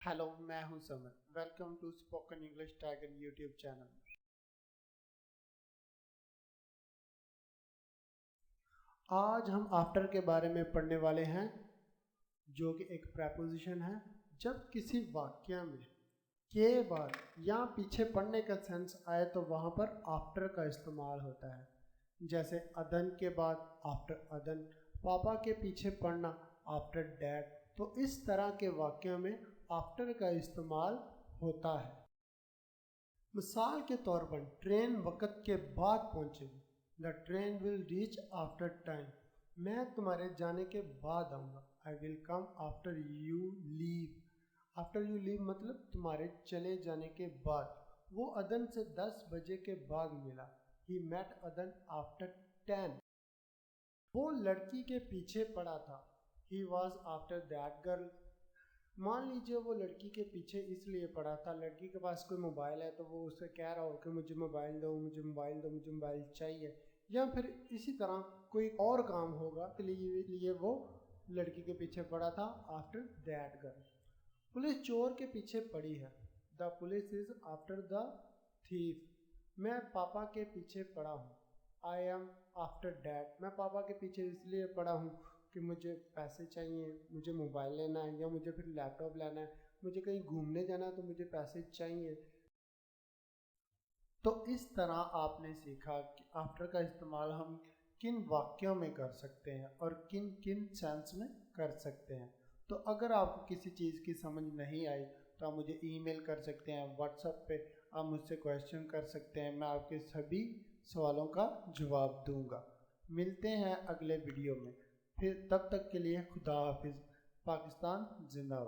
Hello, मैं हूं Samar. Welcome to spoken English tiger YouTube channel. आज हम आफ्टर के बारे में पढ़ने वाले हैं, जो कि एक प्रेपोजिशन है। जब किसी वाक्य में के बाद या पीछे पढ़ने का सेंस आए तो वहाँ पर आफ्टर का इस्तेमाल होता है। जैसे अदन के बाद आफ्टर अदन, पापा के पीछे पढ़ना आफ्टर डैड। तो इस तरह के वाक्यों में आफ्टर का इस्तेमाल होता है। मिसाल के तौर पर ट्रेन वक़्त के बाद पहुंचेगी। The train will reach after time. मैं तुम्हारे जाने के बाद आऊँगा। I will come after you leave. After you leave मतलब तुम्हारे चले जाने के बाद। वो अदन से 10 बजे के बाद मिला। ही मेट अदन आफ्टर 10। वो लड़की के पीछे पड़ा था। He was after that girl. मान लीजिए वो लड़की के पीछे इसलिए पड़ा था, लड़की के पास कोई मोबाइल है तो वो उससे कह रहा हो कि मुझे मोबाइल दो, मुझे मोबाइल दो, मुझे मोबाइल चाहिए। या फिर इसी तरह कोई और काम होगा, लिए वो लड़की के पीछे पड़ा था आफ्टर दैट गर्ल। पुलिस चोर के पीछे पड़ी है। The police is after the thief. मैं पापा के पीछे पड़ा हूँ। I am after dad. मैं पापा के पीछे इसलिए पड़ा हूँ कि मुझे पैसे चाहिए, मुझे मोबाइल लेना है या मुझे फिर लैपटॉप लेना है, मुझे कहीं घूमने जाना है तो मुझे पैसे चाहिए। तो इस तरह आपने सीखा कि आफ्टर का इस्तेमाल हम किन वाक्यों में कर सकते हैं और किन किन सेंस में कर सकते हैं। तो अगर आपको किसी चीज़ की समझ नहीं आई तो आप मुझे ईमेल कर सकते हैं, व्हाट्सएप पे आप मुझसे क्वेश्चन कर सकते हैं। मैं आपके सभी सवालों का जवाब दूंगा। मिलते हैं अगले वीडियो में। फिर तब तक के लिए खुदा हाफिज़। पाकिस्तान जिंदाबाद।